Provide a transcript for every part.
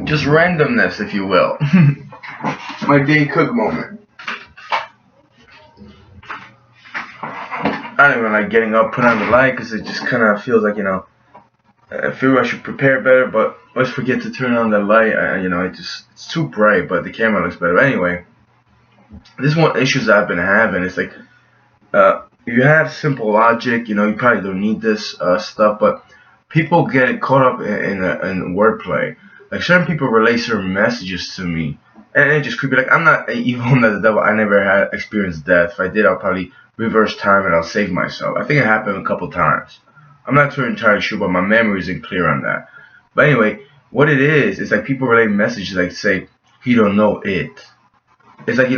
just randomness, if you will. My day cook moment. I don't even like getting up, putting on the light, because it just kind of feels like, I feel I should prepare better, but I always forget to turn on the light. It's too bright, but the camera looks better. Anyway, this is one issues I've been having. It's like, you have simple logic, you probably don't need this stuff, but people get caught up in wordplay. Like certain people relay certain messages to me, and it just creepy. Like I'm not evil, I'm not the devil. I never had experienced death. If I did, I'll probably reverse time and I'll save myself. I think it happened a couple times. I'm not too entirely sure, but my memory isn't clear on that. But anyway, what it is like people relay messages like say, "He don't know it." It's like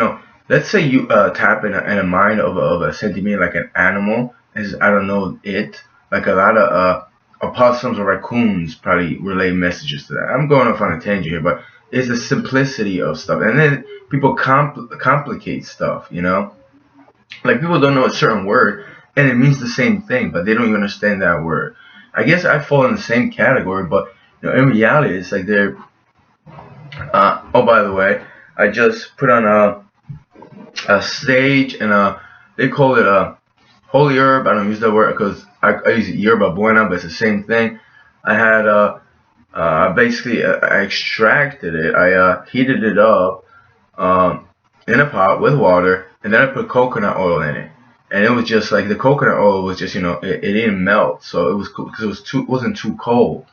let's say you tap in a mind of a sentiment like an animal, is I don't know it. Like a lot of opossums or raccoons probably relay messages to that. I'm going off on a tangent here, but it's the simplicity of stuff, and then people complicate stuff. Like people don't know a certain word, and it means the same thing, but they don't even understand that word. I guess I fall in the same category, but in reality, it's like they're. Oh, by the way, I just put on a sage and they call it a holy herb. I don't use that word because I use yerba buena, but it's the same thing. I had basically I extracted it. I heated it up in a pot with water, and then I put coconut oil in it. And it was just like the coconut oil was just it didn't melt, so it was cool because it wasn't too cold.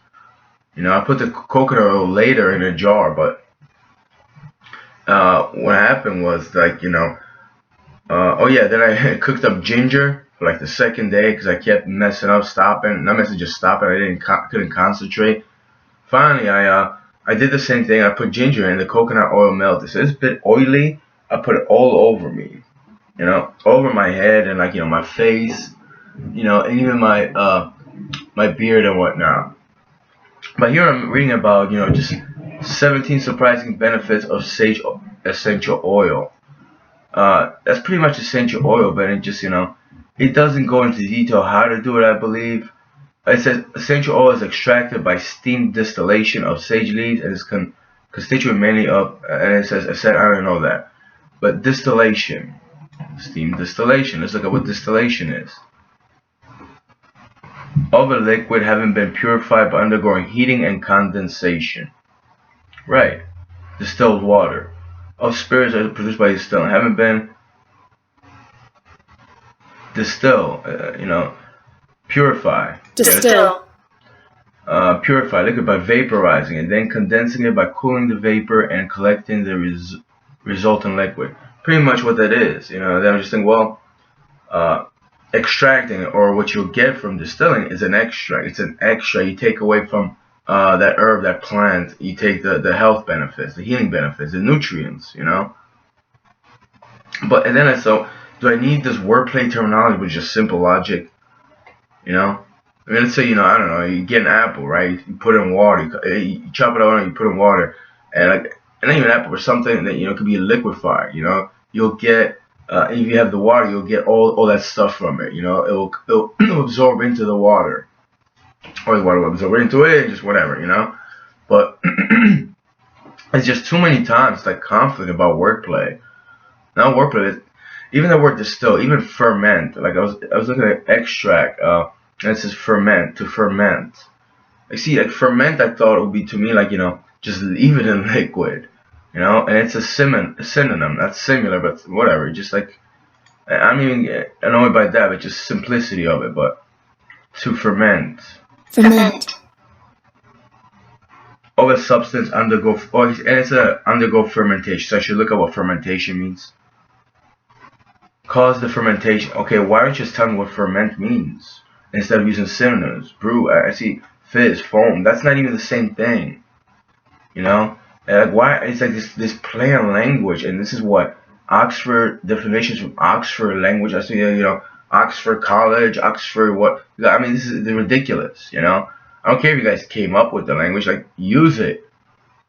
I put the coconut oil later in a jar, but what happened was like oh yeah, then I cooked up ginger for like the second day because I kept messing up, stopping. Not messing, just stopping. I couldn't concentrate. Finally, I did the same thing. I put ginger in, the coconut oil melted. So it's a bit oily. I put it all over me, over my head and like my face, and even my beard and whatnot. But here I'm reading about just 17 surprising benefits of sage essential oil. That's pretty much essential oil, but it just it doesn't go into detail how to do it. I believe it says essential oil is extracted by steam distillation of sage leaves and is constituted mainly of, and it said I don't know that, but distillation, steam distillation. Let's look at what distillation is. Of a liquid having been purified by undergoing heating and condensation. Right. Distilled water. Of spirits that are produced by distilling haven't been distilled, purify. Distill. Purify liquid by vaporizing it, then condensing it by cooling the vapor and collecting the resultant liquid. Pretty much what that is. Then I'm just thinking, well, extracting it, or what you'll get from distilling is an extract. It's an extract. You take away from that herb, that plant. You take the health benefits, the healing benefits, the nutrients. But and then so do I need this wordplay terminology with just simple logic? I mean, let's say I don't know, you get an apple, right? You put it in water, you chop it out and you put it in water, and then even an apple or something that could be liquefied. You'll get if you have the water, you'll get all that stuff from it. It'll absorb into the water, or the water will absorb into it, just whatever. But it's just too many times like conflict about wordplay. Now wordplay, even the word distill, even ferment. Like I was looking at extract. And it says ferment, to ferment. I see, like ferment, I thought it would be to me like just leave it in liquid, and it's a synonym, not similar, but whatever. Just like I'm even annoyed by that, but just simplicity of it. But to ferment. Ferment. Of a substance undergo, and it's a undergo fermentation. So I should look at what fermentation means. Cause the fermentation. Okay, why don't you just tell me what ferment means? Instead of using synonyms, brew. I see fizz, foam. That's not even the same thing, And like why? It's like this play on language, and this is what Oxford definitions from Oxford language. I see Oxford College, Oxford what? I mean, this is ridiculous, I don't care if you guys came up with the language, like use it,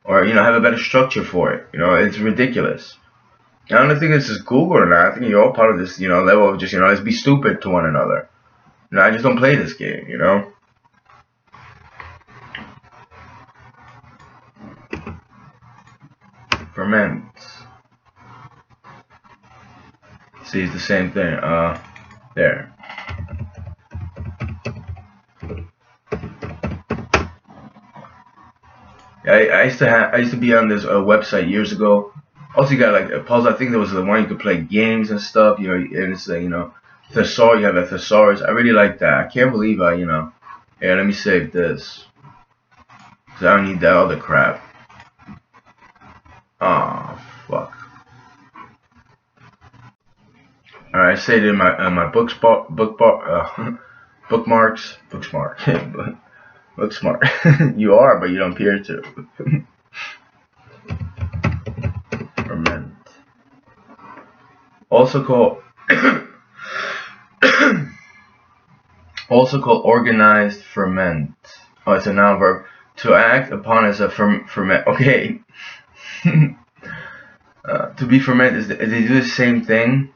or have a better structure for it. It's ridiculous. I don't think this is Google or not. I think you're all part of this, level of just let's be stupid to one another. I just don't play this game, Ferment. See, it's the same thing. There. I used to be on this website years ago. Also, you got like a puzzle. I think there was the one you could play games and stuff. You know, and it's you know, thesaurus. You have a thesaurus. I really like that. I can't believe I Yeah, let me save this. Cause I don't need that other crap. Oh fuck. All right, I saved it in my bookmarks. Book smart. You are, but you don't appear to. Ferment. Also called organized ferment. Oh, it's a noun verb. To act upon as a ferment. Okay. To be ferment is they do the same thing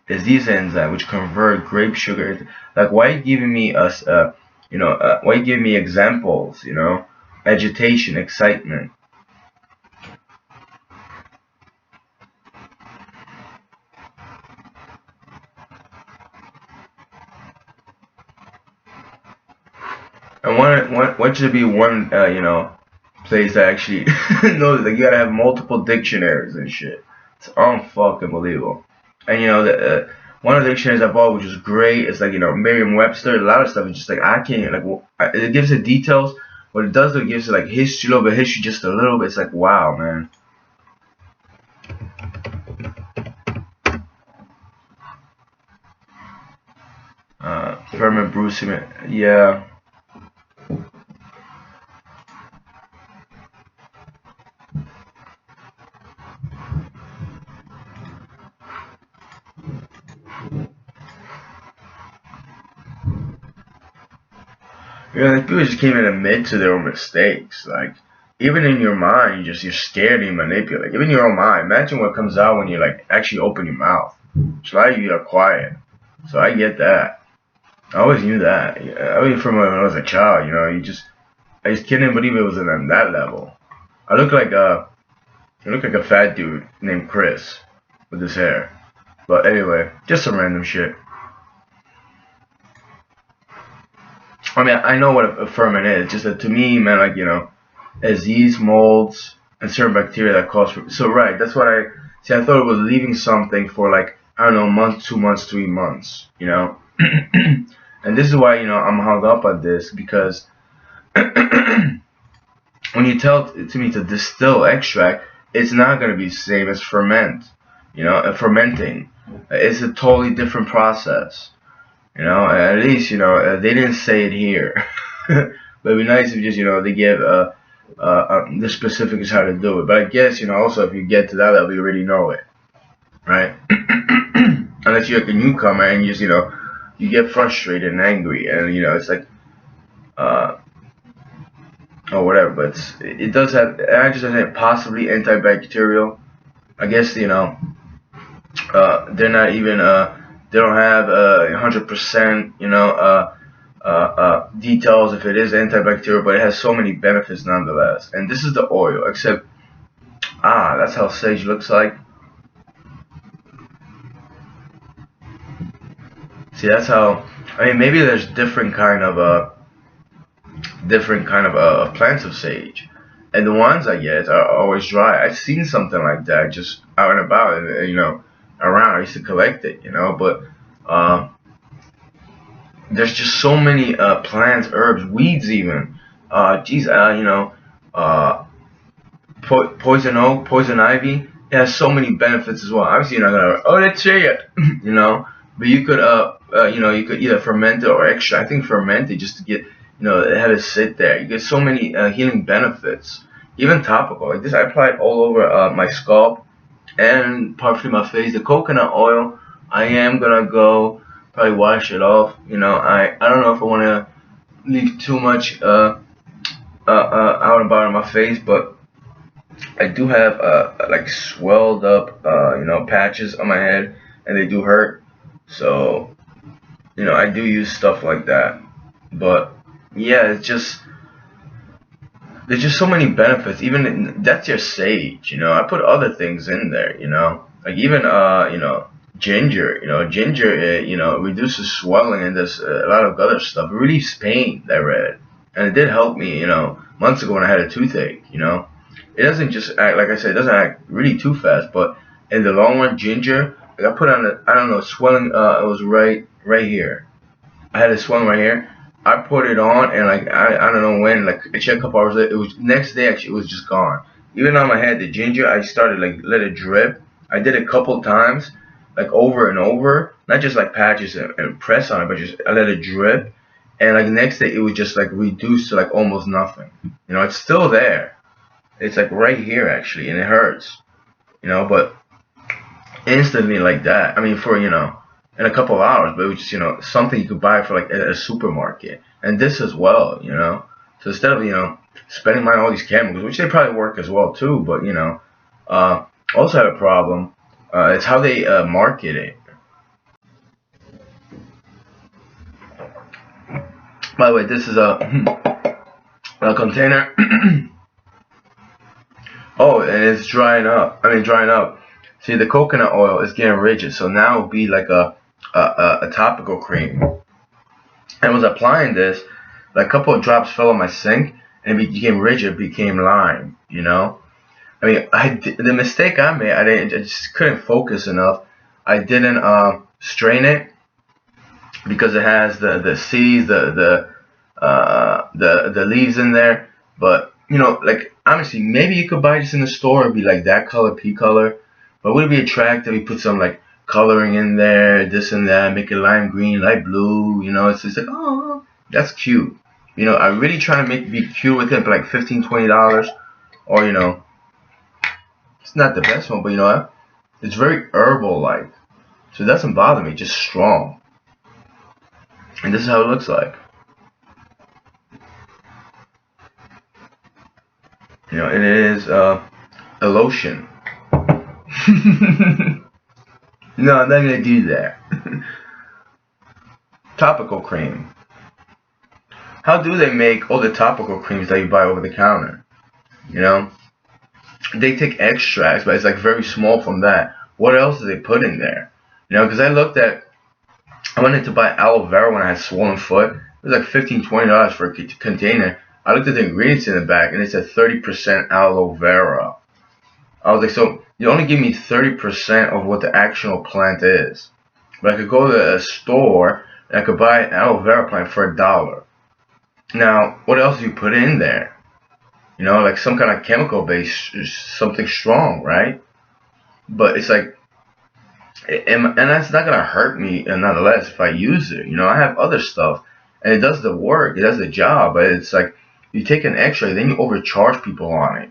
as these enzymes, which convert grape sugar. Like, why are you giving me us? Why are you giving me examples? You know, agitation, excitement. And one should be one, place that actually knows that you gotta have multiple dictionaries and shit. It's unfucking believable. And one of the dictionaries I bought, which was great, is like Merriam-Webster. A lot of stuff is just like I can't it gives the details. What it does, it gives it like history, a little bit of history, just a little bit. It's like wow, man. Ferment Bruce, yeah. Like people just can't even admit to their own mistakes. Like even in your mind, you're scared to manipulate. Even in your own mind. Imagine what comes out when you like actually open your mouth. It's like you are quiet. So I get that. I always knew that. I mean, from when I was a child, I just couldn't believe it was on that level. I look like a fat dude named Chris with his hair. But anyway, just some random shit. I mean, I know what a ferment is. Just that to me, man, like as yeast, molds, and certain bacteria that cause. So right, that's what I see. I thought it was leaving something for like I don't know, a month, 2 months, 3 months. And this is why I'm hung up on this because when you tell to me to distill extract, it's not going to be the same as ferment. Fermenting. It's a totally different process. At least they didn't say it here. But it'd be nice if just they give the specifics how to do it. But I guess also if you get to that level, you already know it, right? Unless you're like a newcomer and you just you get frustrated and angry, and it's like or whatever. But it does have nitrogen possibly antibacterial. I guess they're not even they don't have 100% details if it is antibacterial, but it has so many benefits nonetheless. And this is the oil, except that's how sage looks like. See, that's how. I mean, maybe there's different kind of plants of sage, and the ones I get are always dry. I've seen something like that just out and about, and around. I used to collect it, but there's just so many plants, herbs, weeds, even. Poison oak, poison ivy. It has so many benefits as well. Obviously, you're not gonna. Oh, let's say it, But you could, you could either ferment it or extract. I think ferment it just to get, have it sit there. You get so many healing benefits, even topical. Like this, I applied all over my scalp and partially my face. The coconut oil, I am gonna go probably wash it off. I don't know if I want to leave too much out and about on my face, but I do have like swelled up patches on my head, and they do hurt. So I do use stuff like that. But yeah, it's just there's just so many benefits. That's your sage, I put other things in there, like even ginger. Ginger, reduces swelling, and there's a lot of other stuff. It relieves pain. I read, and it did help me, months ago when I had a toothache. It doesn't just act, like I said, it doesn't act really too fast, but in the long run, ginger. Like I put on I don't know, swelling. It was right here. I had a swelling right here. I put it on, and like I don't know when, like actually a couple hours later, it was next day actually it was just gone. Even on my head, the ginger, I started like let it drip. I did it a couple times, like over and over, not just like patches and press on it, but just I let it drip. And like the next day, it was just like reduced to like almost nothing. It's still there. It's like right here actually, and it hurts. But instantly like that. I mean, for in a couple of hours, but it was just something you could buy for like at a supermarket, and this as well. So instead of spending money on all these chemicals, which they probably work as well too, but also have a problem. It's how they market it. By the way, this is a container. Oh, and it's drying up. I mean, drying up. See, the coconut oil is getting rigid, so now it'll be like a topical cream. I was applying this, like a couple of drops fell on my sink, and it became rigid, became lime. I mean, the mistake I made, I just couldn't focus enough. I didn't strain it because it has the seeds, the leaves in there. But like honestly, maybe you could buy this in the store and be like that color, pea color. But would it be attractive? You put some like coloring in there, this and that, make it lime green, light blue. It's just like, oh, that's cute. I really try to be cute with it for like $15, $20, or it's not the best one, but what? It's very herbal like, so it doesn't bother me. Just strong, and this is how it looks like. It is a lotion. No, I'm not gonna do that. Topical cream. How do they make all the topical creams that you buy over the counter? They take extracts, but it's like very small from that. What else do they put in there? Because I went in to buy aloe vera when I had swollen foot. It was like $15, $20 for a container. I looked at the ingredients in the back, and it said 30% aloe vera. I was like, so you only give me 30% of what the actual plant is. But I could go to a store and I could buy an aloe vera plant for $1. Now, what else do you put in there? Like some kind of chemical base, something strong, right? But it's like, and that's not gonna hurt me, nonetheless, if I use it. I have other stuff, and it does the work, it does the job. But it's like you take an X-ray, then you overcharge people on it.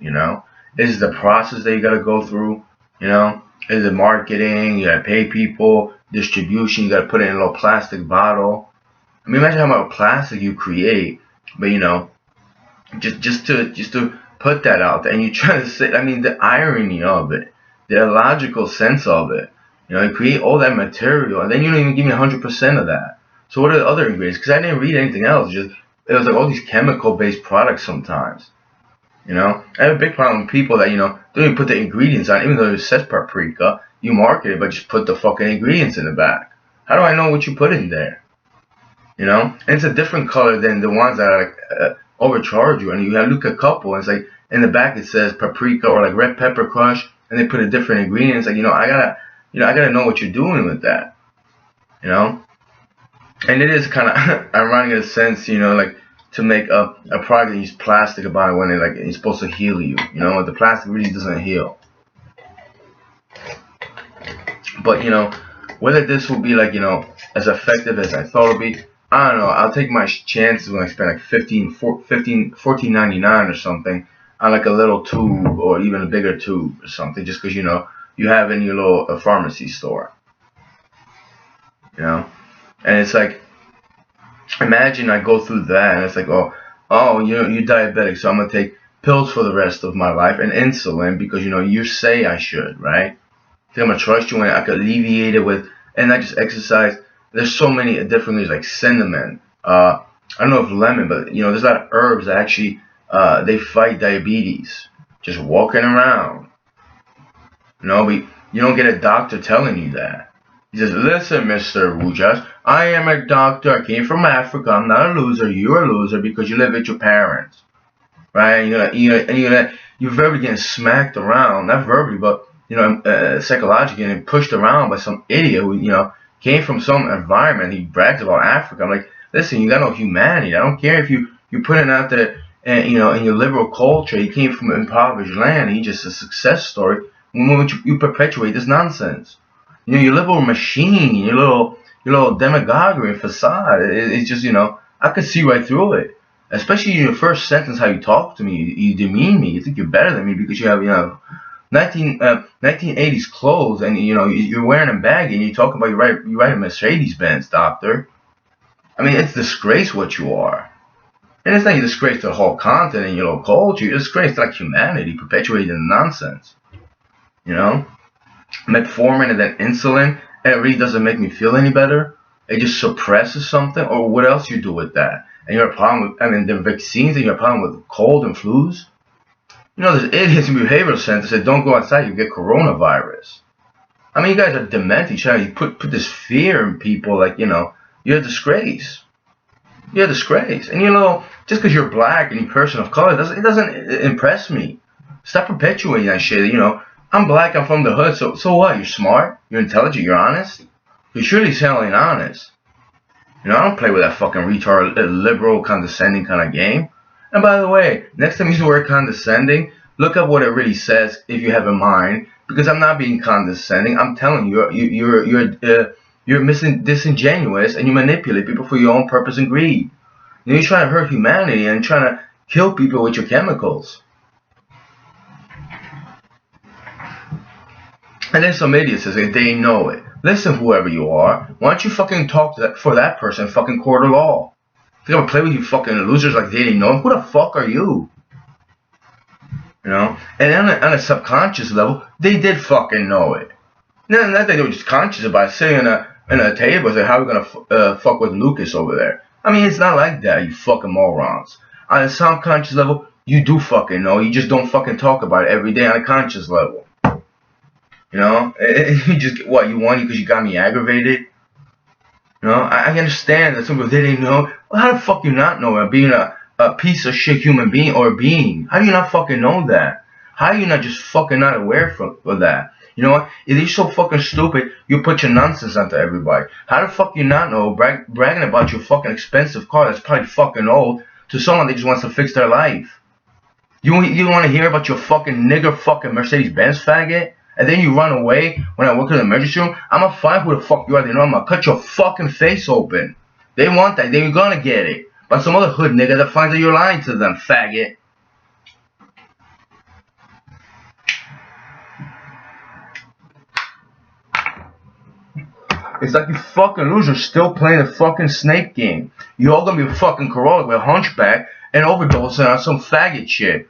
Is the process that you gotta go through. Is the marketing? You gotta pay people, distribution. You gotta put it in a little plastic bottle. I mean, imagine how much plastic you create, but just to put that out there, and you try to say, I mean, the irony of it, the illogical sense of it. You create all that material, and then you don't even give me 100% of that. So what are the other ingredients? Because I didn't read anything else. It was like all these chemical-based products sometimes. I have a big problem with people that don't even put the ingredients on, even though it says paprika. You market it, but just put the fucking ingredients in the back. How do I know what you put in there? And it's a different color than the ones that are like overcharge you. And you look at a couple, and it's like in the back it says paprika or like red pepper crush, and they put a different ingredient. It's like I gotta know what you're doing with that. And it is kind of ironic in a sense, like to make a product that uses plastic about it when it's supposed to heal you. The plastic really doesn't heal. But whether this will be like as effective as I thought it would be, I don't know. I'll take my chances when I spend like $14.99 or something on like a little tube or even a bigger tube or something, just because you have in your little pharmacy store. And it's like, imagine I go through that and it's like, oh, you're diabetic, so I'm gonna take pills for the rest of my life and insulin because you say I should, right? I think I'm gonna trust you and I could alleviate it with, and not just exercise. There's so many different things like cinnamon. I don't know if lemon, but there's a lot of herbs that actually they fight diabetes. Just walking around. But you don't get a doctor telling you that. He says, listen, Mr. Wujas, I am a doctor. I came from Africa. I'm not a loser. You're a loser because you live with your parents. Right? You're verbally getting smacked around. Not verbally, but, psychologically getting pushed around by some idiot who, came from some environment. He brags about Africa. I'm like, listen, you got no humanity. I don't care if you're putting out there, and, in your liberal culture, you came from impoverished land, and you're just a success story. When you perpetuate this nonsense. Your liberal machine, your little demagoguery and facade. It's just, I could see right through it. Especially in your first sentence, how you talk to me, you demean me. You think you're better than me because you have, 1980s clothes, and you're wearing them baggy, and you talk about you ride a Mercedes-Benz, doctor. I mean, it's disgrace what you are. And it's not a disgrace to the whole continent and your little culture. You're a disgrace to humanity, perpetuating the nonsense. Metformin and then insulin, and it really doesn't make me feel any better. It just suppresses something, or what else you do with that? And you have a problem with, the vaccines, and you have a problem with cold and flus. There's idiots in behavioral centers that don't go outside, you get coronavirus. I mean, you guys are demented, trying to put this fear in people, you're a disgrace. You're a disgrace. And just because you're black and you're a person of color, it doesn't impress me. Stop perpetuating that shit, I'm black, I'm from the hood, so what? You're smart, you're intelligent, you're honest? You're surely sounding honest. I don't play with that fucking retard, liberal, condescending kind of game. And by the way, next time you use the word condescending, look up what it really says if you have a mind, because I'm not being condescending. I'm telling you, you're disingenuous, and you manipulate people for your own purpose and greed. You're trying to hurt humanity and trying to kill people with your chemicals. And then some idiot says they know it. Listen, whoever you are, why don't you fucking talk for that person in fucking court of law? If you're gonna play with you fucking losers like they didn't know, who the fuck are you? And on a subconscious level, they did fucking know it. Not that they were just conscious about it, sitting in a table and saying, how are we gonna fuck with Lucas over there? I mean, it's not like that, you fucking morons. On a subconscious level, you do fucking know. You just don't fucking talk about it every day on a conscious level. You just get what you want because you got me aggravated. I understand that some people, they didn't know. Well, how the fuck you not know that being a piece of shit human being or being? How do you not fucking know that? How are you not just fucking not aware of that? You know what? If you're so fucking stupid, you put your nonsense onto everybody. How the fuck you not know bragging about your fucking expensive car that's probably fucking old to someone that just wants to fix their life? You want to hear about your fucking nigger fucking Mercedes-Benz faggot? And then you run away when I work in the emergency room? I'm gonna find who the fuck you are. They know I'm gonna cut your fucking face open. They want that. They're gonna get it. But some other hood nigga that finds that you're lying to them, faggot. It's like you fucking losers still playing the fucking snake game. You all gonna be a fucking Corolla with a hunchback and overdosing on some faggot shit.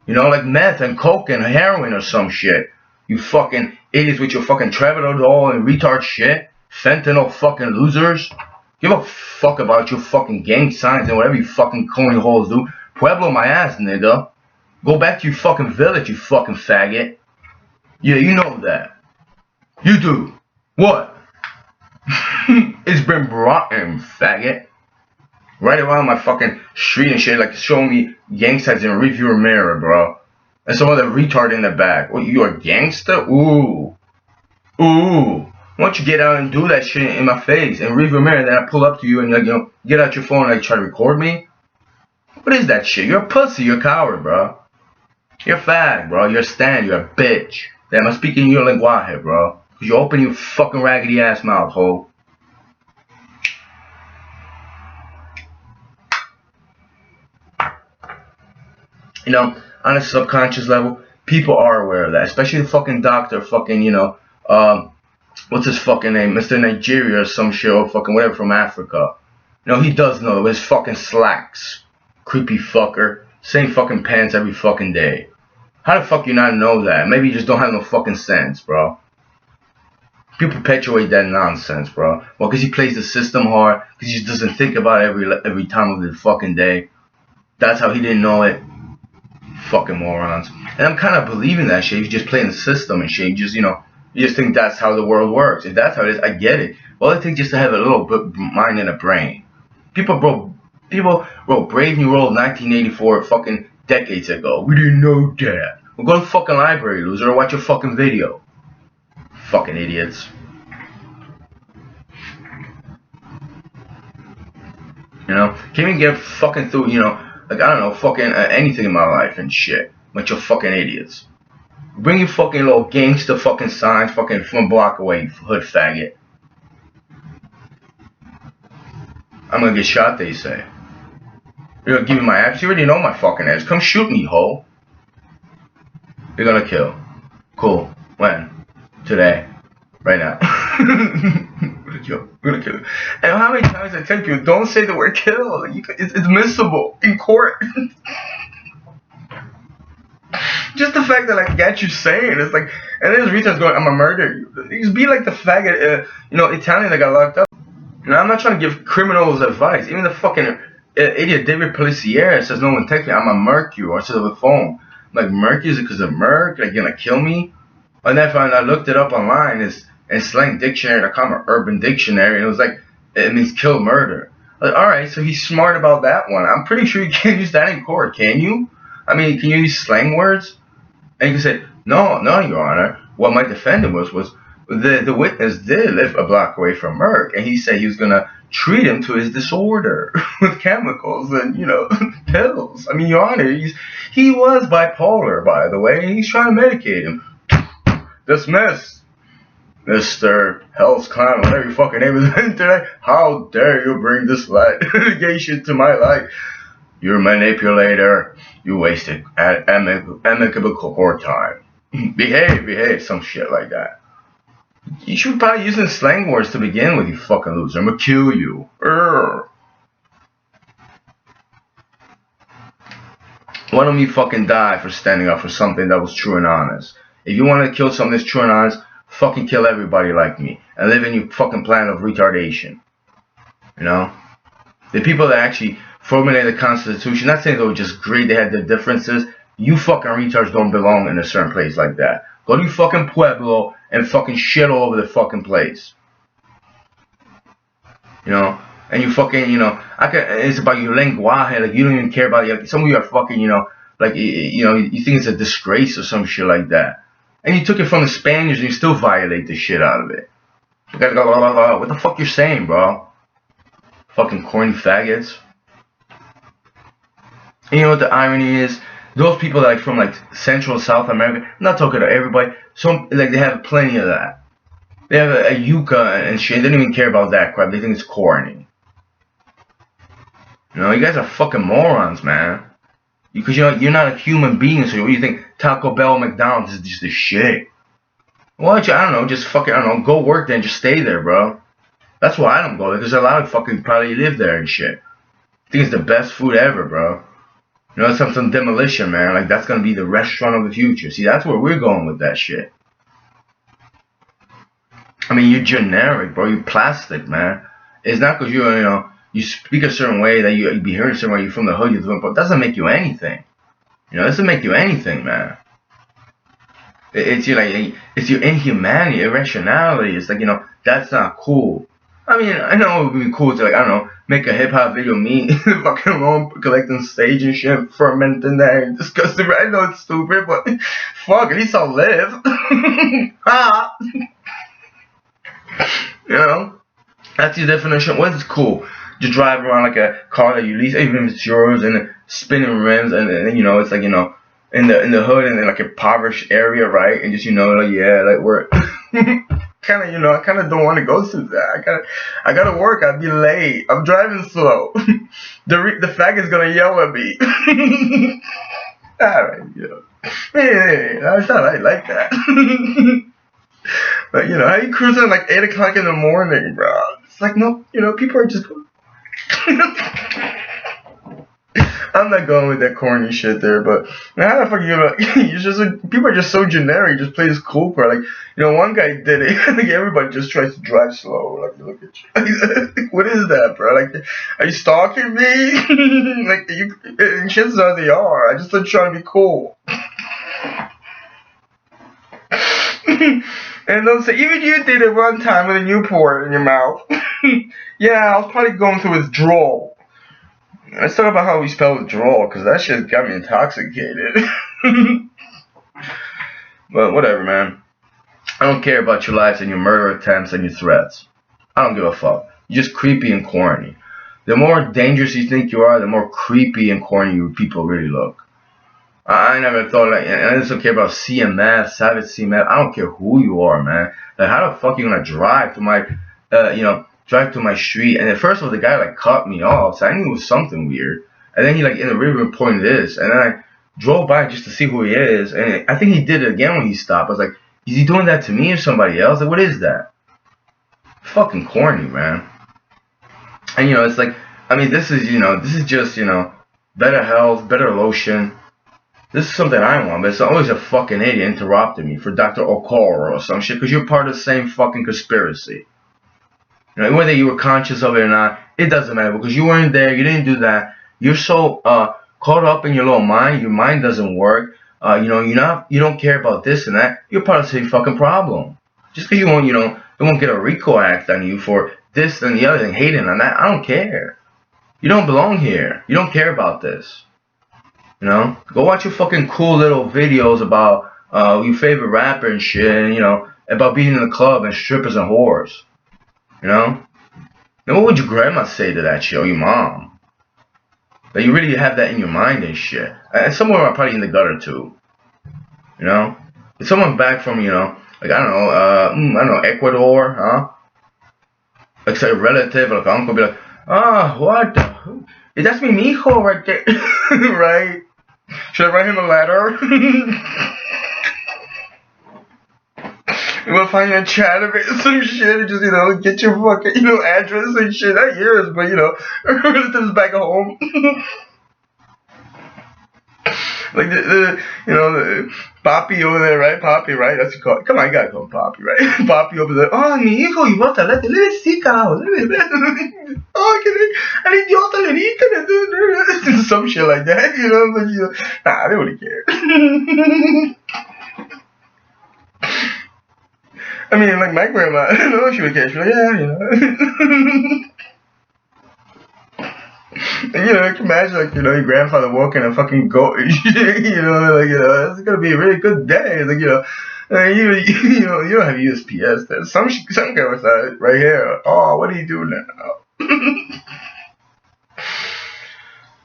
Like meth and coke and heroin or some shit. You fucking idiots with your fucking tramadol and retard shit. Fentanyl fucking losers. Give a fuck about your fucking gang signs and whatever you fucking corny holes do. Pueblo my ass, nigga. Go back to your fucking village, you fucking faggot. Yeah, you know that. You do. What? It's been brought in, faggot. Right around my fucking street and shit, showing me gang signs in rearview mirror, bro. And some other retard in the back. What, you a gangster? Ooh. Why don't you get out and do that shit in my face and rearview mirror, and then I pull up to you and get out your phone and try to record me? What is that shit? You're a pussy, you're a coward, bro. You're a fag, bro. You're a stan, you're a bitch. Damn, I'm speaking your lenguaje, bro. Cause you open your fucking raggedy ass mouth, ho. On a subconscious level, people are aware of that. Especially the fucking doctor, fucking, what's his fucking name? Mr. Nigeria or some shit, or fucking whatever from Africa. He does know his fucking slacks. Creepy fucker. Same fucking pants every fucking day. How the fuck you not know that? Maybe you just don't have no fucking sense, bro. People perpetuate that nonsense, bro. Well, because he plays the system hard. Because he just doesn't think about it every time of the fucking day. That's how he didn't know it. Fucking morons. And I'm kind of believing that shit. You just playing the system and shit. You just think that's how the world works. If that's how it is, I get it. All it takes just to have a little bit mind and a brain. People wrote Brave New World 1984 fucking decades ago. We didn't know that. Well, go to the fucking library, loser, or watch a fucking video. Fucking idiots. Can't even get fucking through, like, I don't know, fucking anything in my life and shit. Bunch of fucking idiots. Bring your fucking little gangster fucking signs fucking from a block away, you hood faggot. I'm gonna get shot, they say. You're gonna give me my address? You already know my fucking address. Come shoot me, ho. You're gonna kill. Cool. When? Today. Right now. I'm gonna kill you. And how many times I tell you, don't say the word kill. It's admissible in court. Just the fact that I get you saying it's like, and there's reasons going, I'm gonna murder you. You just be like the faggot, Italian that got locked up. I'm not trying to give criminals advice. Even the fucking idiot David Policier says no one text me, I'm gonna murk you, or says on the phone. I'm like, murk you? Is it because of murk? Like, you're gonna kill me? And then I looked it up online. It's in slangdictionary.com or Urban Dictionary, and it was like, it means kill, murder. Like, alright, so he's smart about that one. I'm pretty sure you can't use that in court, can you? I mean, can you use slang words? And you can say, no, Your Honor. What my defendant was the witness did live a block away from Merck, and he said he was going to treat him to his disorder with chemicals and, pills. I mean, Your Honor, he was bipolar, by the way, and he's trying to medicate him. Dismissed. Mr. Hell's Clown, whatever your fucking name is today, how dare you bring this litigation to my life? You're a manipulator. You wasted amicable court time. Behave, some shit like that. You should probably use the slang words to begin with, you fucking loser. I'm gonna kill you. Why don't you fucking die for standing up for something that was true and honest? If you want to kill something that's true and honest, fucking kill everybody like me and live in your fucking planet of retardation. The people that actually formulated the Constitution, not saying they were just great, they had their differences. You fucking retards don't belong in a certain place like that. Go to your fucking pueblo and fucking shit all over the fucking place. And you fucking, it's about your lenguaje, like you don't even care about it. Some of you are fucking, you think it's a disgrace or some shit like that. And you took it from the Spaniards and you still violate the shit out of it. What the fuck you're saying, bro? Fucking corny faggots. And you know what the irony is? Those people that from Central South America, I'm not talking to everybody, they have plenty of that. They have a yucca and shit, they don't even care about that crap, they think it's corny. You guys are fucking morons, man. Because you're not a human being, so you think Taco Bell, McDonald's is just the shit. Why don't you, I don't know, just fucking, go work there and just stay there, bro. That's why I don't go there, because a lot of fucking probably live there and shit. I think it's the best food ever, bro. It's some demolition, man. Like, that's gonna be the restaurant of the future. See, that's where we're going with that shit. I mean, you're generic, bro. You're plastic, man. It's not because you speak a certain way that you be hearing a certain way. You're from the hood, but it doesn't make you anything. It doesn't make you anything, man. It's your inhumanity, irrationality. It's like, that's not cool. I mean, I know it would be cool to, make a hip-hop video, me in the fucking room, collecting stage and shit, fermenting that and disgusting. I know it's stupid, but fuck, at least I'll live. That's your definition. What is cool? You drive around like a car that you lease, even if it's yours, and spinning rims, and it's like, in the hood and in like a impoverished area, right? And just, we're kind of, I kind of don't want to go through that. I gotta work. I'd be late. I'm driving slow. The faggot's gonna yell at me. All right, hey, I thought I like that. But how you cruising at 8 o'clock in the morning, bro? It's like, no, people are just going. I'm not going with that corny shit there, but man, how the fuck you like? You just like, people are just so generic. Just play this cool part. Like one guy did it. Like everybody just tries to drive slow. Like look at you. Like, what is that, bro? Like, are you stalking me? Like you? And chances are they are. I just like trying to be cool. And they'll say, even you did it one time with a Newport in your mouth. Yeah, I was probably going through withdrawal. Let's talk about how we spell withdrawal, because that shit got me intoxicated. But whatever, man. I don't care about your lives and your murder attempts and your threats. I don't give a fuck. You're just creepy and corny. The more dangerous you think you are, the more creepy and corny people really look. I never thought like, and I just don't care about CMF, Savage CMF. I don't care who you are, man. Like, how the fuck you gonna drive to my, drive to my street? And at first, of all, the guy like cut me off, so I knew it was something weird. And then he like in the rear view pointed this, and then I drove by just to see who he is. And I think he did it again when he stopped. I was like, is he doing that to me or somebody else? Like, what is that? Fucking corny, man. And it's like, I mean, this is just better health, better lotion. This is something I want, but it's always a fucking idiot interrupting me for Dr. Okoro or some shit, because you're part of the same fucking conspiracy. Whether you were conscious of it or not, it doesn't matter, because you weren't there, you didn't do that. You're so caught up in your little mind, your mind doesn't work. You don't care about this and that. You're part of the same fucking problem. Just because they won't get a RICO act on you for this and the other thing, hating on that. I don't care. You don't belong here. You don't care about this. Go watch your fucking cool little videos about your favorite rapper and shit, and about being in the club and strippers and whores. Now what would your grandma say to that shit, or your mom? That you really have that in your mind and shit. And some of them are probably in the gutter too. If someone back from like I don't know, Ecuador, huh? Like say a relative, like an uncle, be like, what? That's me, mijo, right there, right? Should I write him a letter? We'll find a chat of it, some shit, and just, get your fucking, address and shit. Not yours, but, relatives back home. Like the Papi over there, right? Papi, right? That's what you call it. Come on, you gotta call him Papi, right? Papi over there. Oh, mi hijo, you want to let me see, carajo. Oh, que el idiota le dije, some shit like that, but nah, I don't really care. I mean, like my grandma, I don't know, she would care. She'd be like, yeah, And, you can imagine, like, your grandfather walking a fucking goat and shit, it's gonna be a really good day. Like, you don't have USPS there. Some guy was right here. Oh, what do you do now?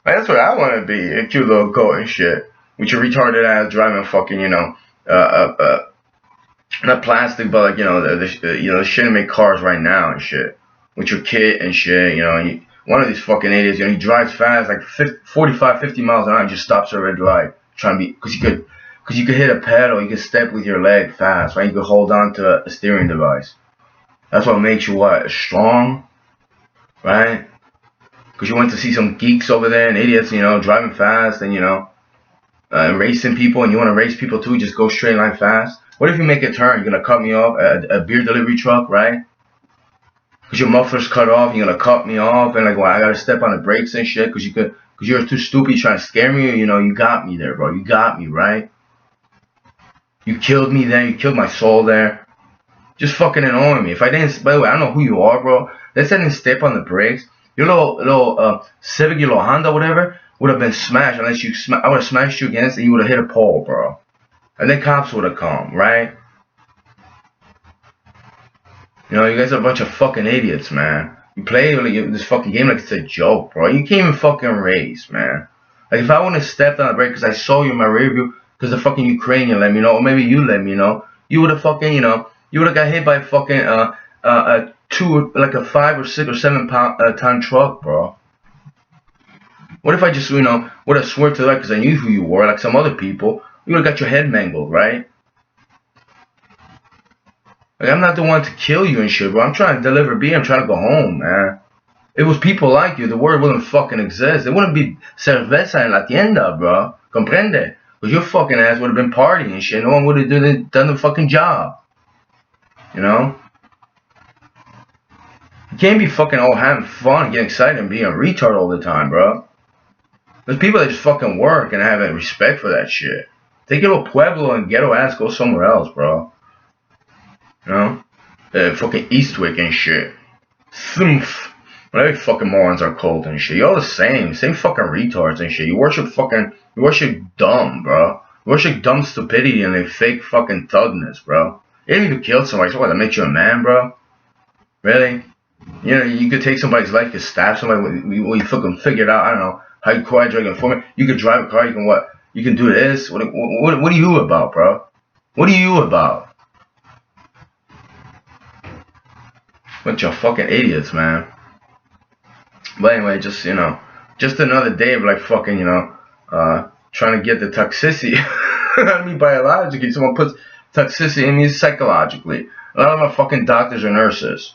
Like, that's what I want to be, a cute little goat and shit, with your retarded ass driving fucking, not plastic, but like, the shit make cars right now and shit, with your kid and shit, and one of these fucking idiots, he drives fast, like 45, 50 miles an hour, and just stops at a red light, trying to be, because you could hit a pedal, you could step with your leg fast, right? You could hold on to a steering device. That's what makes you strong, right? Because you went to see some geeks over there and idiots, driving fast and racing people, and you want to race people too, just go straight line fast. What if you make a turn? You're gonna cut me off at a beer delivery truck, right? Because your muffler's cut off, you're gonna cut me off, and like, I gotta step on the brakes and shit, because you're too stupid, you're trying to scare me, you got me there, bro. You got me, right? You killed me there, you killed my soul there. Just fucking annoying me. If I didn't, by the way, I don't know who you are, bro. Let's say I didn't step on the brakes. Your little Civic, your little Honda, whatever, would have been smashed unless I would have smashed you against, and you would have hit a pole, bro. And then cops would have come, right? You guys are a bunch of fucking idiots, man. You play this fucking game like it's a joke, bro. You can't even fucking race, man. Like, if I wouldn't have stepped on the brake because I saw you in my rear view, because the fucking Ukrainian let me know, or maybe you let me know, you would have fucking, you would have got hit by fucking, like a 5 or 6 or 7 ton truck, bro. What if I just, would have swerved to the right because I knew who you were, like some other people? You would have got your head mangled, right? Like, I'm not the one to kill you and shit, bro. I'm trying to deliver beer. I'm trying to go home, man. It was people like you, the word wouldn't fucking exist. It wouldn't be cerveza en la tienda, bro. Comprende? Because your fucking ass would have been partying and shit. No one would have done the fucking job. You know? You can't be fucking all having fun, getting excited, and being a retard all the time, bro. There's people that just fucking work and have respect for that shit. Take your little pueblo and ghetto ass, go somewhere else, bro. You know? Fucking Eastwick and shit. Thumph. Every fucking morons are cold and shit. You're all the same. Same fucking retards and shit. You worship dumb, bro. You worship dumb stupidity and a fake fucking thugness, bro. You didn't even kill somebody. So what, that makes you a man, bro? Really? You know, you could take somebody's life, you could stab somebody, when you fucking figure it out, I don't know, how you quadrille informant. You could drive a car, you can what? You can do this? What are you about, bro? What are you about? Bunch of fucking idiots, man. But anyway, just, you know, just another day of like fucking, you know, trying to get the toxicity. I mean, biologically, someone puts toxicity in me psychologically. A lot of my fucking doctors or nurses.